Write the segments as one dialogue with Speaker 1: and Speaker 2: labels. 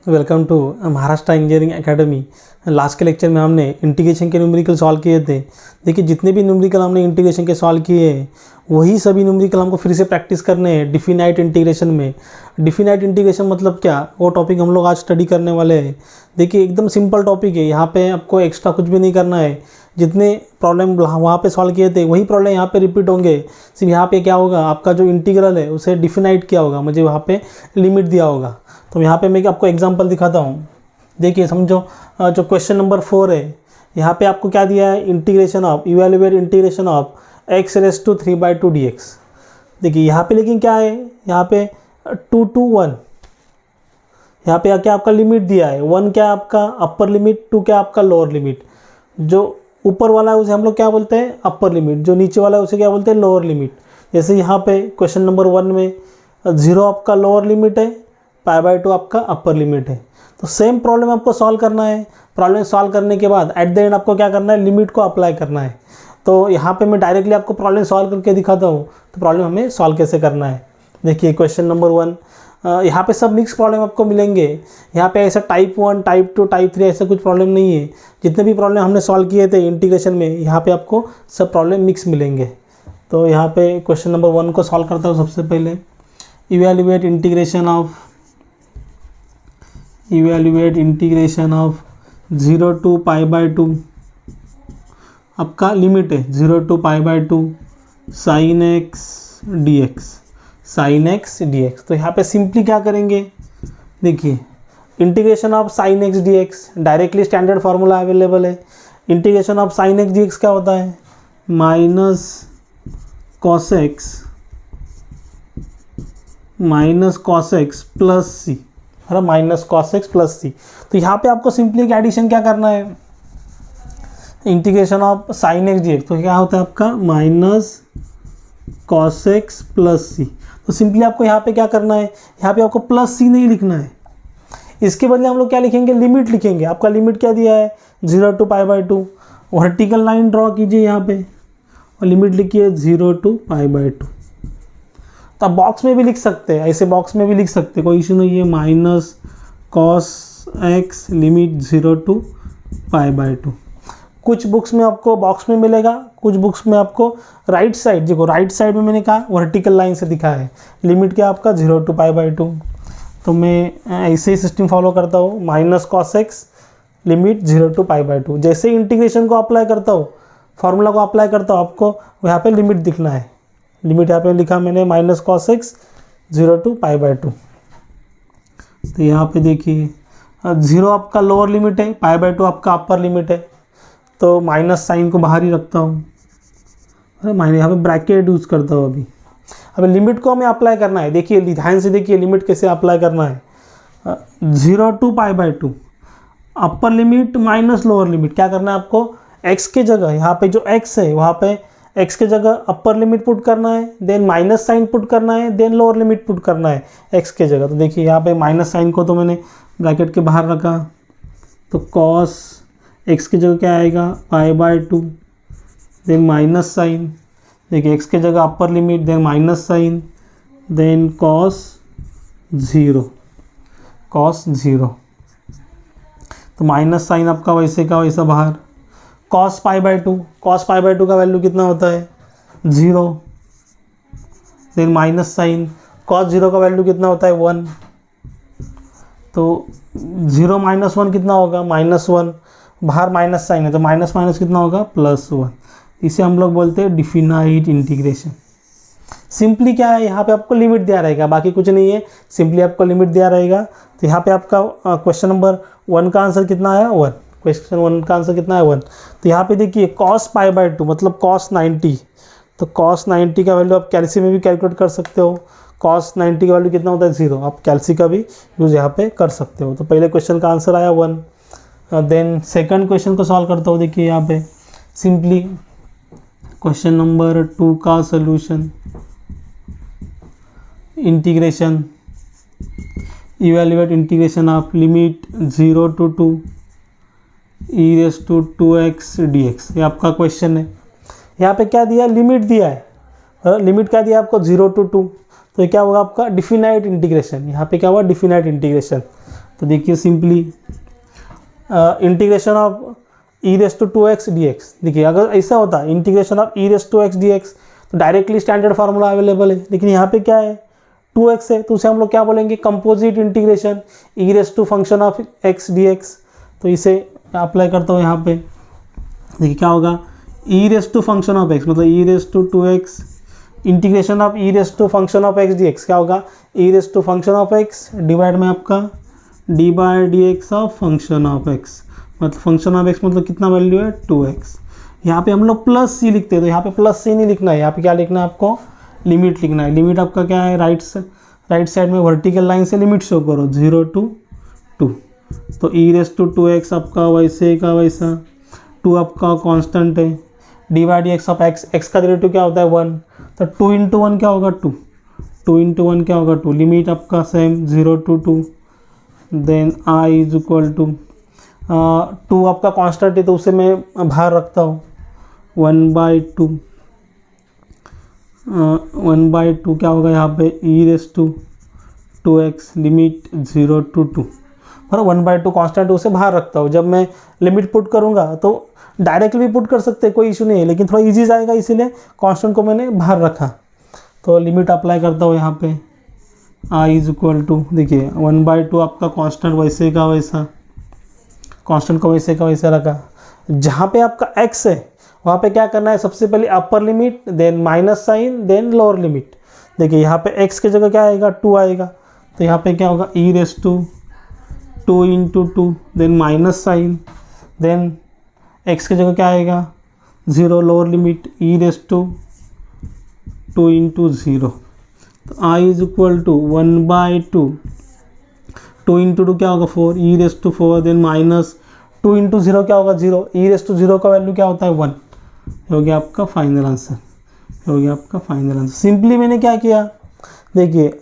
Speaker 1: Welcome to Maharashtra engineering academy. Last के lecture में हमने इंटीग्रेशन के न्यूमेरिकल सॉल्व किए थे। देखिए जितने भी न्यूमेरिकल हमने इंटीग्रेशन के सॉल्व किए हैं वही सभी न्यूमेरिकल हमको फिर से प्रैक्टिस करने हैं डिफिनाइट इंटीग्रेशन में। डिफिनाइट इंटीग्रेशन मतलब क्या, वो टॉपिक हम लोग आज स्टडी करने वाले हैं। देखिए एकदम सिंपल टॉपिक है, यहाँ पे आपको एक्स्ट्रा कुछ भी नहीं करना है। जितने प्रॉब्लम वहाँ पे सॉल्व किए थे वही प्रॉब्लम यहाँ पे रिपीट होंगे। सिर्फ यहाँ पे क्या होगा, आपका जो इंटीग्रल है उसे डिफिनाइट किया होगा, मुझे वहाँ पे लिमिट दिया होगा। तो यहाँ पे मैं आपको एग्जांपल दिखाता हूँ। देखिए समझो, जो क्वेश्चन नंबर 4 है, यहाँ पे आपको क्या दिया है, integration of evaluate integration of x⁵3/2 dx। देखिए यहाँ पे लेकिन क्या है, यहाँ पे 2 to 1, यहाँ पे क्या आपका लिमिट दिया है। 1 क्या आपका अपर लिमिट, 2 क्या आपका लोअर लिमिट। जो ऊपर वाला है उसे हम लोग क्या बोलते हैं, अपर लिमिट। जो नीचे वाला है उसे क्या बोलते हैं, लोअर लिमिट। जैसे यहाँ पे क्वेश्चन नंबर 1 में 0 आपका लोअर लिमिट है, π/2 आपका अपर लिमिट है। तो सेम प्रॉब्लम आपको सॉल्व करना है। प्रॉब्लम सॉल्व करने के बाद एट द एंड आपको क्या करना है, लिमिट को अप्लाई करना है। तो यहाँ पे मैं डायरेक्टली आपको प्रॉब्लम सॉल्व करके दिखाता हूँ। तो प्रॉब्लम हमें सॉल्व कैसे करना है, देखिए क्वेश्चन नंबर 1। यहाँ पे सब मिक्स प्रॉब्लम आपको मिलेंगे। यहाँ पे ऐसा टाइप 1, टाइप 2, टाइप 3 ऐसा कुछ प्रॉब्लम नहीं है। जितने भी प्रॉब्लम हमने सॉल्व किए थे इंटीग्रेशन में, यहाँ पे आपको सब प्रॉब्लम मिक्स मिलेंगे। तो यहाँ पे क्वेश्चन नंबर 1 को सॉल्व करता हूँ। सबसे पहले इवैल्यूएट इंटीग्रेशन ऑफ 0 to π/2 आपका लिमिट है 0 to π/2 sin x dx। तो यहाँ पे सिंपली क्या करेंगे, देखिए integration of sin x dx directly standard formula available है। Integration of sin x dx क्या होता है, minus cos x plus C, है ना, minus cos x plus C. तो यहाँ पे आपको सिंपली एक एडिशन क्या करना है, integration of sin x dx। तो क्या होता है आपका minus cos x plus C. तो सिंपली आपको यहाँ पे क्या करना है, यहाँ पे आपको प्लस सी नहीं लिखना है, इसके बदले हम लोग क्या लिखेंगे, लिमिट लिखेंगे। आपका लिमिट क्या दिया है, 0 to π/2। वर्टिकल लाइन ड्रॉ कीजिए यहाँ पे और लिमिट लिखिए 0 to π/2। तो आप बॉक्स में भी लिख सकते हैं, ऐसे बॉक्स में भी लिख सकते हैं, कोई इशू नहीं है। Minus cos x limit 0 to π/2। कुछ बुक्स में आपको बॉक्स में मिलेगा, कुछ बुक्स में आपको राइट साइड, देखो राइट साइड में मैंने कहा वर्टिकल लाइन से दिखा है। लिमिट क्या आपका 0 to π/2। तो मैं ऐसे ही सिस्टम फॉलो करता हूँ, minus cos x limit 0 to π/2। जैसे ही इंटीग्रेशन को अप्लाई करता हूँ, फार्मूला को अप्लाई करता हूँ, आपको यहाँ पे लिमिट दिखना है। लिमिट यहाँ पे लिखा मैंने माइनस cos x 0 to π/2। तो यहाँ पे देखिए 0 आपका लोअर लिमिट है, π/2 आपका अपर लिमिट है। तो माइनस साइन को बाहर ही रखता हूँ, अरे माइनस यहाँ पे ब्रैकेट यूज़ करता हूँ। अभी लिमिट को हमें अप्लाई करना है। देखिए ध्यान से देखिए लिमिट कैसे अप्लाई करना है। 0 to π/2 upper limit minus lower limit. क्या करना है आपको, x के जगह यहाँ पे जो x है वहाँ पे x के जगह अपर लिमिट पुट करना है, देन माइनस साइन पुट करना है, देन लोअर लिमिट पुट करना है x के जगह। तो देखिए यहाँ पे माइनस साइन को तो मैंने ब्रैकेट के बाहर रखा, तो cos x की जगह क्या आएगा, π/2, देन माइनस साइन। देखिए x के जगह upper limit, then minus sign, then cos 0। तो माइनस साइन आपका वैसे का वैसा बाहर। cos π/2 का वैल्यू कितना होता है, 0। देन माइनस साइन cos 0 का वैल्यू कितना होता है, 1। तो 0 - 1 कितना होगा, -1। बाहर माइनस साइन है तो माइनस माइनस कितना होगा, +1। इसे हम लोग बोलते हैं डिफिनाइट इंटीग्रेशन। सिंपली क्या है, यहाँ पे आपको लिमिट दिया रहेगा, बाकी कुछ नहीं है, सिंपली आपको लिमिट दिया रहेगा। तो यहाँ पे आपका क्वेश्चन नंबर 1 का आंसर कितना आया, 1। क्वेश्चन 1 का आंसर कितना है, 1। तो यहाँ पे देखिए cos π/2 मतलब cos 90। तो cos 90 का वैल्यू आप कैल्सी में भी कैलकुलेट कर सकते हो। cos 90 का वैल्यू कितना होता है, 0। आप कैल्सी का भी यूज़ यहाँ पे कर सकते हो। तो पहले क्वेश्चन का आंसर आया 1। देन सेकंड क्वेश्चन को सॉल्व करता हूँ। देखिए यहाँ पे सिंपली क्वेश्चन नंबर 2 का solution, integration evaluate integration of limit 0 to 2 e⁻²x dx। ये आपका क्वेश्चन है। यहाँ पे क्या दिया, लिमिट दिया है, लिमिट क्या दिया आपको 0 to 2। तो ये क्या होगा आपका डिफिनाइट इंटीग्रेशन। यहाँ पे क्या हुआ डिफिनाइट इंटीग्रेशन। तो तो देखिए simply integration of e raise to 2x dx, देखिए अगर ऐसा होता integration of e raise to x dx तो डायरेक्टली स्टैंडर्ड फार्मूला अवेलेबल है, लेकिन यहाँ पे क्या है 2x है, तो उसे हम लोग क्या बोलेंगे composite integration e raise to function of x dx। तो इसे अप्लाई करता हूँ यहाँ पे, देखिए क्या होगा e raise to function of x मतलब e raise to 2x integration of e raise to function of x dx क्या होगा e raise to function of x divide में आपका d by d x of function of x, मतलब function of x मतलब कितना value है 2x। यहाँ पे हम लोग प्लस सी लिखते हैं, तो यहाँ पे प्लस सी नहीं लिखना है, यहाँ पे क्या लिखना है आपको लिमिट लिखना है। लिमिट आपका क्या है राइट साइड में वर्टिकल लाइन से लिमिट शो करो 0 to 2, तो ई रेस टू 2x आपका वैसे का वैसा, 2 आपका कांस्टेंट है, D by d x of x का डेरिवेटिव क्या होता है 1, तो 2 इंटू 1 क्या होगा 2, 2 इंटू 1 क्या होगा 2, लिमिट आपका same 0 to 2, then i is equal to 2 आपका कांस्टेंट है तो उसे मैं बाहर रखता हूँ 1/2, 1/2 क्या होगा यहाँ पे e raise to 2x limit 0 to 2, और 1/2 कांस्टेंट उसे बाहर रखता हूँ। जब मैं लिमिट पुट करूँगा तो डायरेक्टली भी पुट कर सकते हैं, कोई इशू नहीं है, लेकिन थोड़ा इजी जाएगा इसीलिए कांस्टेंट को मैंने बाहर रखा। तो लिमिट अप्लाई करता हूँ यहाँ पे i इज इक्वल टू, देखिए 1/2 आपका कांस्टेंट वैसे का वैसा, कांस्टेंट को वैसे का वैसे रखा। जहाँ पे आपका x है वहाँ पे क्या करना है सबसे पहले upper limit then minus sign then lower limit. देखिए यहाँ पे x की जगह क्या आएगा 2 आएगा, तो यहाँ पे क्या होगा e raise to 2 into 2 then minus sign then x की जगह क्या आएगा 0 lower limit e raise to 2 into 0, तो i is equal to 1/2, 2 into 2 क्या होगा 4 e raise to 4 then minus 2 into 0 क्या होगा 0, ई रेस टू 0 का वैल्यू क्या होता है 1, हो गया आपका फाइनल आंसर, हो गया आपका फाइनल आंसर। सिंपली मैंने क्या किया देखिए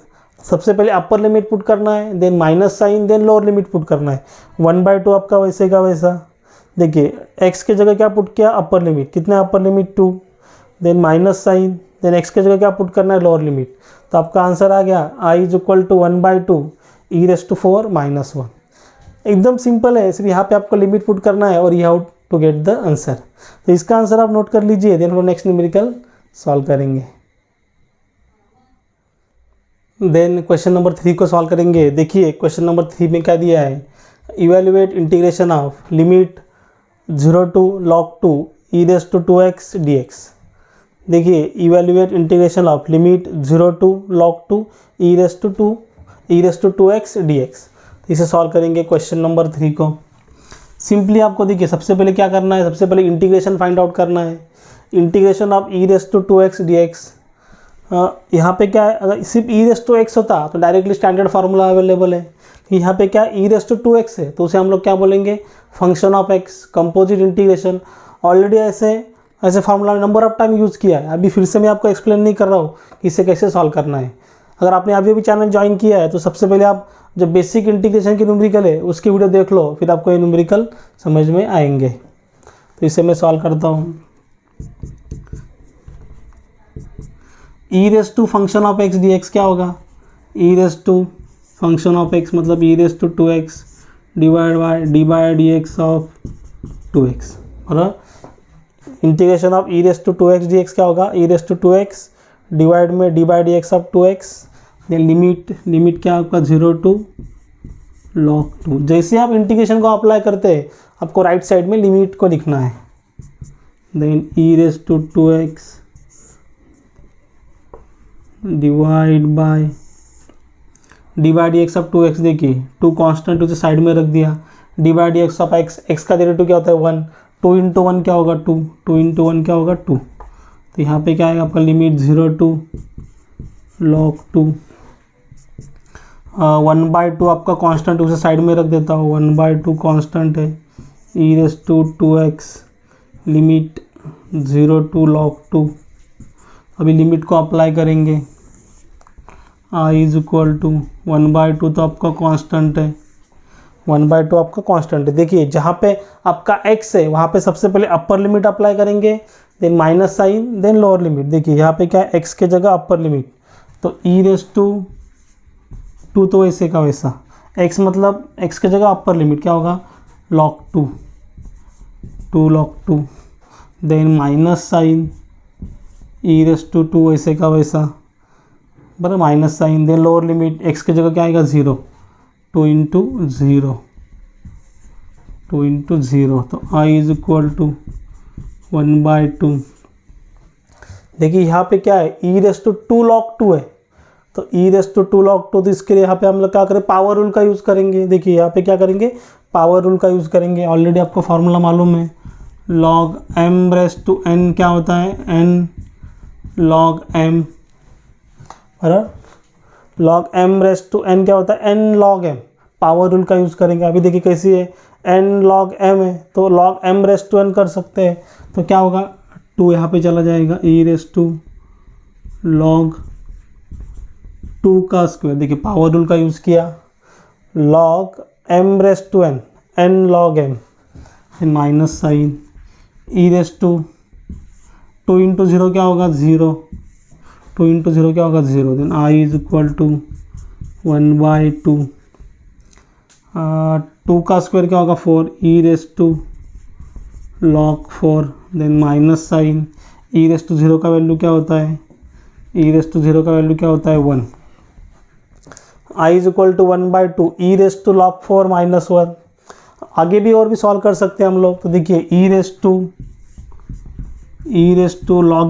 Speaker 1: सबसे पहले अपर लिमिट पुट करना है then minus sign then lower limit put करना है, 1/2 आपका वैसे का वैसा। देखिए x की जगह क्या पुट किया अपर लिमिट, कितना upper limit 2 then minus sign then x की जगह क्या पुट करना है लोअर लिमिट, तो आपका आंसर आ गया i is equal to 1/2 e raise to 4 minus 1। एकदम सिंपल है, सिर्फ यहाँ पे आपको लिमिट पुट करना है और you have to get the answer. तो इसका आंसर आप नोट कर लीजिए, देन हम नेक्स्ट न्यूमेरिकल सॉल्व करेंगे। देन क्वेश्चन नंबर 3 को सॉल्व करेंगे। देखिए क्वेश्चन नंबर 3 में क्या दिया है, evaluate integration of limit 0 to log 2 e raise to 2x dx। देखिए evaluate integration of limit 0 to log 2 e raise to 2x dx। इसे सॉल्व करेंगे क्वेश्चन नंबर 3 को। सिंपली आपको देखिए सबसे पहले क्या करना है, सबसे पहले इंटीग्रेशन फाइंड आउट करना है, integration of e raise to 2x dx। यहाँ पे क्या है अगर सिर्फ ई रेस टू x होता तो डायरेक्टली स्टैंडर्ड फार्मूला अवेलेबल है, यहाँ पे क्या ई रेस टू 2x है तो उसे हम लोग क्या बोलेंगे function of x composite integration. Already ऐसे formula number of time use किया है, अभी फिर से मैं आपको एक्सप्लेन नहीं कर रहा हूँ कि इसे कैसे सॉल्व करना है। अगर आपने अभी भी चैनल ज्वाइन किया है तो सबसे पहले आप जो बेसिक इंटीग्रेशन की न्यूमेरिकल है उसकी वीडियो देख लो, फिर आपको ये न्यूमेरिकल समझ में आएंगे। तो इसे मैं सॉल्व करता हूँ। E raise to function of x dx क्या होगा, e raise to function of x मतलब e raise to 2x divide by d by d x of 2x, और integration of e raise to 2x dx क्या होगा e raise to 2x divide में d by d x of 2x, then limit क्या आपका 0 to log 2। जैसे आप integration को apply करते हैं आपको राइट साइड में लिमिट को लिखना है, then e raise to 2x divide by d by d x of 2x। देखिए 2 कांस्टेंट उसे साइड में रख दिया, d by d x of x का डेरिवेटिव क्या होता है 1, 2 इंटू 1 क्या होगा 2, 2 इंटू 1 क्या होगा 2, तो यहाँ पे क्या आएगा आपका लिमिट 0 to log 2, 1/2 आपका कांस्टेंट उसे साइड में रख देता हूँ, 1/2 कांस्टेंट है e raise to 2x limit 0 to log 2। अभी लिमिट को अप्लाई करेंगे, i इज इक्वल टू 1/2 तो आपका कांस्टेंट है, 1/2 आपका कांस्टेंट है। देखिए जहाँ पे आपका x है वहाँ पे सबसे पहले अपर लिमिट अप्लाई करेंगे then minus sign then lower limit. देखिए यहाँ पे क्या है x के जगह अपर लिमिट, तो ई रेस टू 2 तो वैसे का वैसा, x मतलब x की जगह अपर लिमिट क्या होगा, log 2 log 2, then minus sign e⁻², ऐसे का वैसा, बराबर minus sign, then lower limit x की जगह क्या आएगा 0, 2 इंटू 0, तो i इज इक्वल टू 1/2। देखिए यहाँ पे क्या है, e⁻² log 2 है, तो e⁻² log 2, तो इसके लिए यहाँ पे हम लोग क्या करें, पावर रूल का यूज़ करेंगे। देखिए यहाँ पे क्या करेंगे, पावर रूल का यूज़ करेंगे। ऑलरेडी आपको फार्मूला मालूम है, log m⁻n क्या होता है, n log m, बराबर log m⁻n क्या होता है, n log m। Power rule का यूज़ करेंगे। अभी देखिए कैसी है, n log m है तो log m⁻n कर सकते हैं, तो क्या होगा, 2 यहाँ पे चला जाएगा, e⁻log 2 का स्क्वायर। देखिए पावर रूल का यूज़ किया, log m⁻n, n log m, minus sign e⁻2 into 0 क्या होगा 0, 2 इंटू 0 क्या होगा 0, then i is equal to 1/2, 2 का स्क्वायर क्या होगा 4, e⁻log 4, then minus sign e⁻0 का वैल्यू क्या होता है, e⁻0 का वैल्यू क्या होता है 1, i is equal to 1/2 e⁻log 4 minus 1। आगे भी और भी सॉल्व कर सकते हैं हम लोग। तो देखिए e⁻log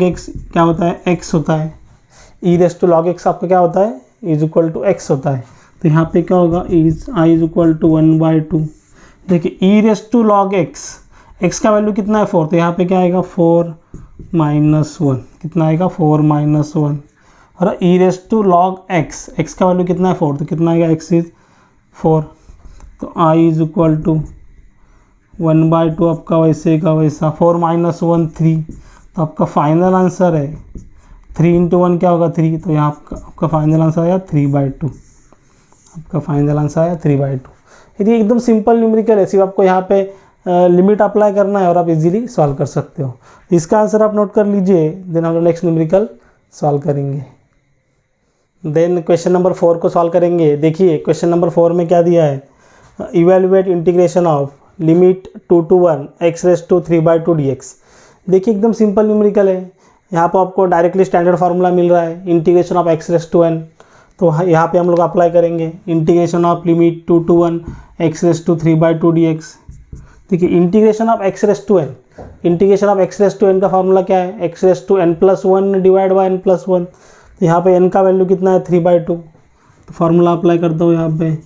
Speaker 1: x क्या होता है, x होता है, e⁻log x आपका क्या होता है, इज इक्वल टू x होता है। तो यहाँ पे क्या होगा, i इज इक्वल टू 1/2। देखिए e⁻log x का वैल्यू कितना है 4, तो यहाँ पे क्या आएगा 4 - 1, कितना आएगा 4 - 1, और e⁻log x का वैल्यू कितना है 4, तो कितना आएगा, x इज 4, तो i इज इक्वल टू 1/2 आपका वैसे का वैसा, 4 - 1 3, तो आपका फाइनल आंसर है 3 इंटू 1 क्या होगा 3, तो यहाँ आपका फाइनल आंसर आया 3/2, आपका फाइनल आंसर आया 3/2। ये एकदम सिंपल न्यूमेरिकल है, सिर्फ आपको यहाँ पे लिमिट अप्लाई करना है और आप इजीली सॉल्व कर सकते हो। इसका आंसर आप नोट कर लीजिए, देन हम लोग नेक्स्ट न्यूमेरिकल सॉल्व करेंगे। देन क्वेश्चन नंबर 4 को सॉल्व करेंगे। देखिए क्वेश्चन नंबर 4 में क्या दिया है, evaluate integration of limit 2 to 1 x⁻³ dx। देखिए एकदम सिंपल न्यूमेरिकल है, यहाँ पर आपको डायरेक्टली स्टैंडर्ड फार्मूला मिल रहा है, इंटीग्रेशन ऑफ x⁻n। तो यहाँ पे हम लोग अप्लाई करेंगे integration of limit 2 to 1 x⁻³ dx। देखिए integration of x⁻n, integration of x⁻n का फार्मूला क्या है, x⁻n+1 डिवाइड बाय n+1। तो यहाँ पे n का वैल्यू कितना है 3/2, तो फार्मूला अप्लाई करता हूँ यहाँ पे,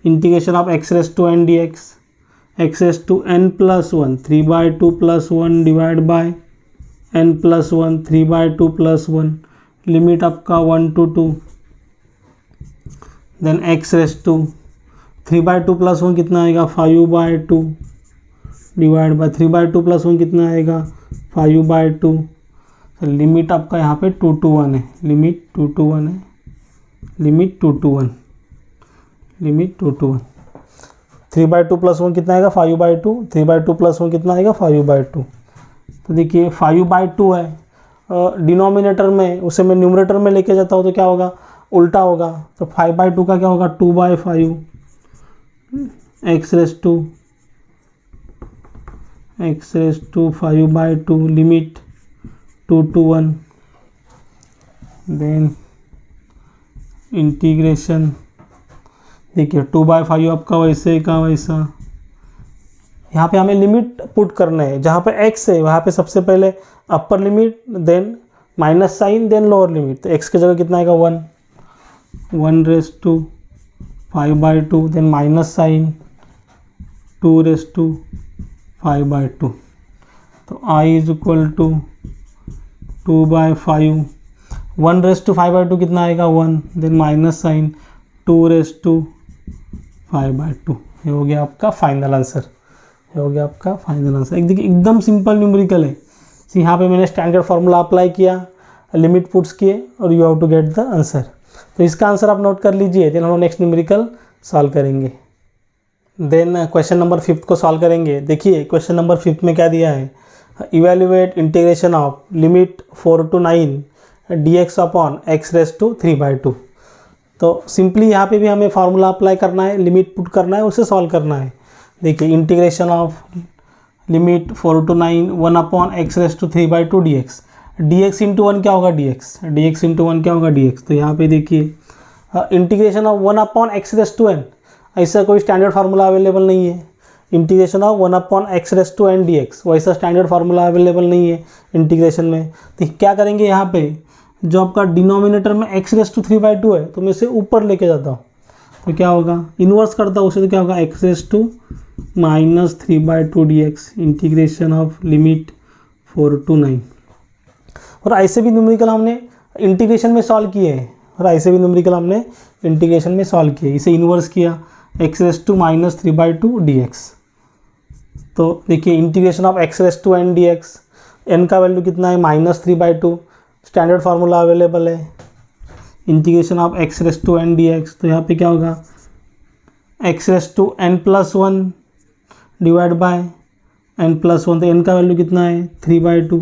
Speaker 1: integration of x⁻n dx, x⁻n+1 3/2 + 1 divide by n+1 3/2 + 1, limit आपका 1 to 2, देन x⁻3/2 + 1 कितना आएगा 5/2 डिवाइड बाय 3/2 + 1 कितना आएगा 5/2। तो लिमिट आपका यहाँ पे 2 to 1 है, लिमिट 2 to 1 है, लिमिट 2 to 1, लिमिट 2 to 1। 3/2 + 1 कितना आएगा 5/2, 3/2 + 1 कितना आएगा 5/2। तो देखिए 5/2 है, डिनोमिनेटर में उसे मैं न्यूमरेटर में लेके जाता हूँ तो क्या होगा, उल्टा होगा। तो 5/2 का क्या होगा 2/5 x⁻5/2 limit 2 to 1, then integration. देखिए 2/5 आपका वैसे का वैसा, यहाँ पे हमें लिमिट पुट करना है, जहाँ पे x है वहाँ पे सबसे पहले upper limit, then minus sign, then lower limit. तो x की जगह कितना आएगा 1/5/2, देन माइनस साइन 2/5/2। तो i इज इक्वल टू 2/5, 1/5/2 कितना आएगा 1, देन माइनस साइन 2/5/2। ये हो गया आपका फाइनल आंसर, ये हो गया आपका फाइनल आंसर। एक देखिए एकदम सिंपल न्यूमेरिकल है। यहाँ पे मैंने स्टैंडर्ड फार्मूला अप्लाई किया, लिमिट पुट्स किए और you have to get the answer. तो इसका आंसर आप नोट कर लीजिए, देन हम नेक्स्ट न्यूमेरिकल सॉल्व करेंगे। देन क्वेश्चन नंबर 5 को सॉल्व करेंगे। देखिए क्वेश्चन नंबर 5 में क्या दिया है, evaluate integration of limit 4 to 9 dx upon x⁻3/2। तो सिंपली यहाँ पे भी हमें फार्मूला अप्लाई करना है, लिमिट पुट करना है, उसे सॉल्व करना है। देखिए integration of limit 4 to 9 1/x⁻³ dx, dx into 1 क्या होगा dx इंटू 1 क्या होगा dx। तो यहाँ पे देखिए इंटीग्रेशन ऑफ 1/x⁻n, ऐसा कोई स्टैंडर्ड फार्मूला अवेलेबल नहीं है। इंटीग्रेशन ऑफ 1/x⁻n dx, वैसा स्टैंडर्ड फार्मूला अवेलेबल नहीं है इंटीग्रेशन में। तो क्या करेंगे यहाँ पे, जो आपका डिनोमिनेटर में x⁻³ है तो मैं इसे ऊपर लेके जाता हूँ, तो क्या होगा, इन्वर्स करता हूँ उसे, तो क्या होगा x⁻³ dx integration of limit 4 to 9। और ऐसे भी न्यूमेरिकल हमने इंटीग्रेशन में सॉल्व किए हैं, और ऐसे भी न्यूमेरिकल हमने इंटीग्रेशन में सॉल्व किए, इसे इन्वर्स किया x⁻³ dx। तो देखिए integration of x⁻n dx, n का वैल्यू कितना है -3/2, स्टैंडर्ड फार्मूला अवेलेबल है। इंटीग्रेशन ऑफ x⁻n dx, तो यहाँ पे क्या होगा x⁻n+1 डिवाइड बाय n+1, तो n का वैल्यू कितना है 3/2,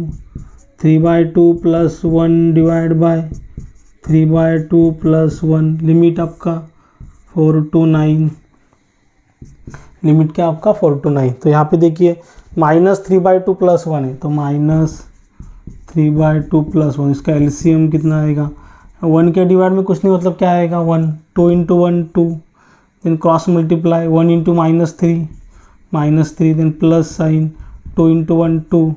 Speaker 1: 3/2 + 1 डिवाइड बाय 3/2 + 1, लिमिट आपका 4 to 9, लिमिट क्या आपका 4 to 9। तो यहाँ पे देखिए -3/2 + 1 है, तो -3/2 + 1, इसका एलसीएम कितना आएगा, 1 के डिवाइड में कुछ नहीं, मतलब क्या आएगा 1, 2 × 1 2, then cross multiply 1 × -3 then plus sign 2 × 1 2,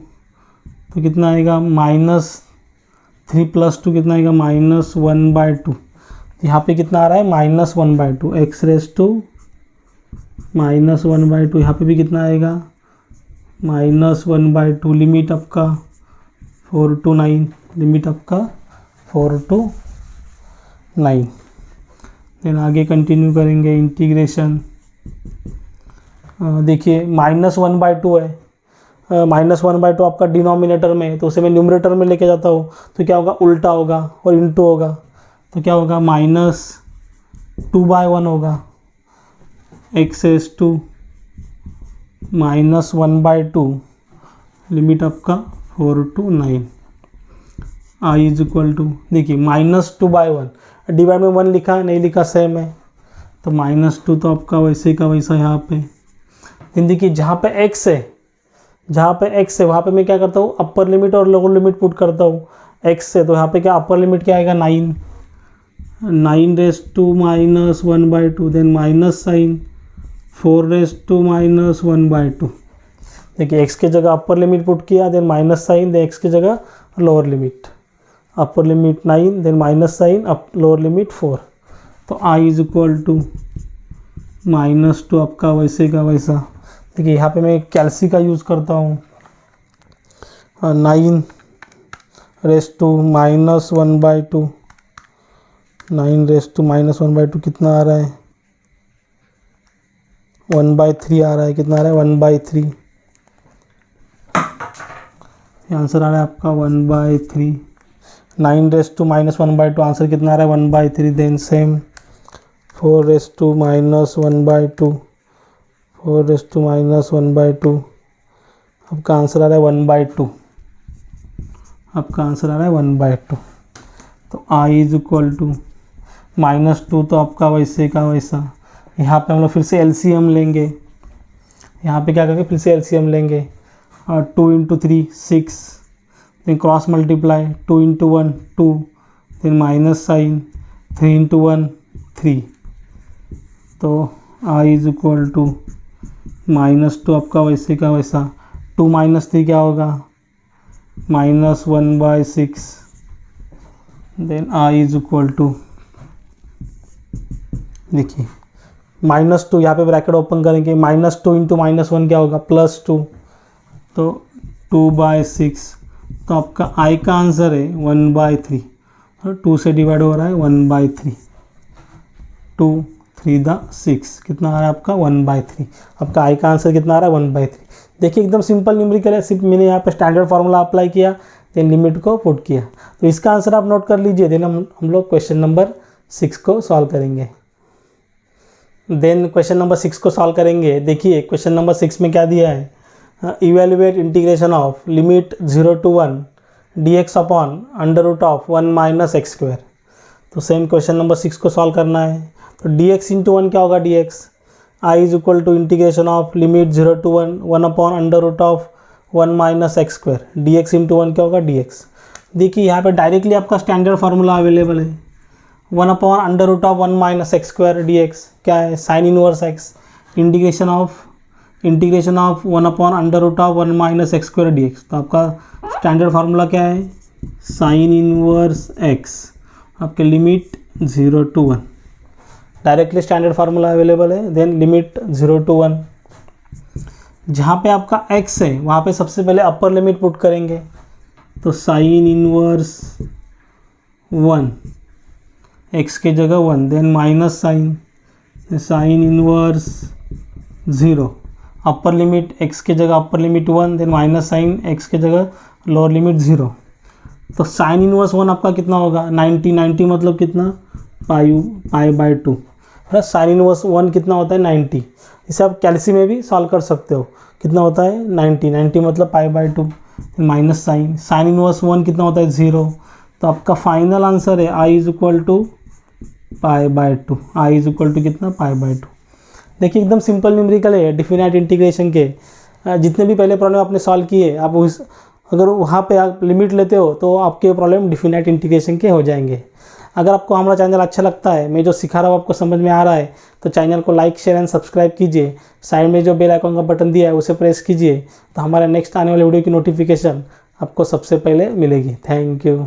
Speaker 1: तो कितना आएगा -3 + 2 कितना आएगा -1/2। यहाँ पे कितना आ रहा है -1/2, x⁻⁻1/2, यहाँ पे भी कितना आएगा -1/2, लिमिट आपका 4 to 9, लिमिट आपका 4 to 9। देन आगे कंटिन्यू करेंगे इंटीग्रेशन। देखिए -1/2 है, -1/2 आपका डिनोमिनेटर में है, तो उसे मैं न्यूमरेटर में लेके जाता हूँ, तो क्या होगा उल्टा होगा और इंटू होगा, तो क्या होगा -2/1 होगा, x⁻⁻1/2, लिमिट आपका 4 to 9। i is equal to, देखिए -2/1, डिवाइड में 1 लिखा नहीं लिखा सेम है, तो -2 तो आपका वैसे का वैसा यहाँ पे। लेकिन देखिए जहाँ पे x है वहाँ पे मैं क्या करता हूँ, अपर लिमिट और लोअर लिमिट पुट करता हूँ। x से तो यहाँ पे क्या अपर लिमिट क्या आएगा 9 देन माइनस साइन 4 देखिए x के जगह अपर लिमिट पुट किया, then minus sign, then x की जगह lower limit, upper limit 9 then minus sign, lower limit 4। तो i इज इक्वल टू -2 आपका वैसे का वैसा। देखिए यहाँ पे मैं कैल्सी का यूज़ करता हूँ, 9 रेस टू -1/2, 9 रेस टू -1/2 कितना आ रहा है 1/3 आ रहा है, कितना आ रहा है 1/3, आंसर आ रहा है आपका 1/3। 9 रेस टू -1/2 आंसर कितना आ रहा है 1/3। Then same 4 raise to -1/2, 4 raise to -1/2, आपका आंसर आ रहा है 1/2, आपका आंसर आ रहा है 1/2। तो i इज इक्वल टू -2 तो आपका वैसे का वैसा। यहाँ पे हम लोग फिर से एलसीएम लेंगे, यहाँ पे क्या करेंगे फिर से एलसीएम लेंगे, 2 × 3 6, then cross multiply 2 × 1 2, then minus sign 3 × 1 3। तो i इज इक्वल टू -2 आपका वैसे का वैसा, 2 - 3 क्या होगा -1/6, then i is equal to, देखिए -2 यहाँ पे ब्रैकेट ओपन करेंगे, -2 × -1 क्या होगा +2, तो 2/6। तो आपका i का आंसर है 1/3, और 2 से डिवाइड हो रहा है 1/3, 2 3 6 कितना आ रहा है आपका 1/3। आपका i का आंसर कितना आ रहा है 1/3। देखिए एकदम सिंपल न्यूमेरिकल है, सिर्फ मैंने यहाँ पे स्टैंडर्ड फार्मूला अप्लाई किया, देन लिमिट को पुट किया। तो इसका आंसर आप नोट कर लीजिए, देन हम लोग क्वेश्चन नंबर 6 को सॉल्व करेंगे। देन क्वेश्चन नंबर 6 को सॉल्व करेंगे। देखिए क्वेश्चन नंबर 6 में क्या दिया है, evaluate integration of limit 0 to 1 dx upon √1 - x²। तो सेम क्वेश्चन नंबर 6 को सॉल्व करना है। तो dx इंटू 1 क्या होगा, dx I is equal to integration of limit 0 to 1 upon under root of 1 minus x square, dx into 1 क्या होगा, dx। देखिए यहाँ पे डायरेक्टली आपका स्टैंडर्ड फार्मूला अवेलेबल है, 1 upon under root of 1 minus x square dx क्या है, sine inverse x, integration of 1 upon under root of 1 minus x square dx। तो आपका स्टैंडर्ड फार्मूला क्या है, साइन इनवर्स x, आपके limit 0 to 1, directly standard formula available है। Then limit 0 to 1, जहाँ पे आपका x है वहाँ पे सबसे पहले अपर लिमिट पुट करेंगे, तो साइन इनवर्स 1, x के जगह 1, then minus sine inverse 0, upper limit x के जगह upper limit 1, then minus sign x के जगह लोअर लिमिट 0। तो साइन इनवर्स 1 आपका कितना होगा, 90 मतलब कितना, pi by 2, plus sine inverse 1 कितना होता है, 90। इसे आप कैल्सी में भी सॉल्व कर सकते हो, कितना होता है 90 मतलब पाई बाय 2, माइनस साइन इनवर्स 1 कितना होता है, 0। तो आपका फाइनल आंसर है I is equal to pi by 2, I is equal to कितना, पाई बाय 2। देखिए एकदम सिंपल न्यूमेरिकल है, डिफिनाइट इंटीग्रेशन के जितने भी पहले प्रॉब्लम आपने सॉल्व किए, आप उस अगर वहाँ पे आप लिमिट लेते हो तो आपके प्रॉब्लम डिफिनाइट इंटीग्रेशन के हो जाएंगे। अगर आपको हमारा चैनल अच्छा लगता है, मैं जो सिखा रहा हूँ आपको समझ में आ रहा है, तो चैनल को लाइक शेयर एंड सब्सक्राइब कीजिए। साइड में जो बेल आइकन का बटन दिया है उसे प्रेस कीजिए, तो हमारा नेक्स्ट आने वाले वीडियो की नोटिफिकेशन आपको सबसे पहले मिलेगी। Thank you.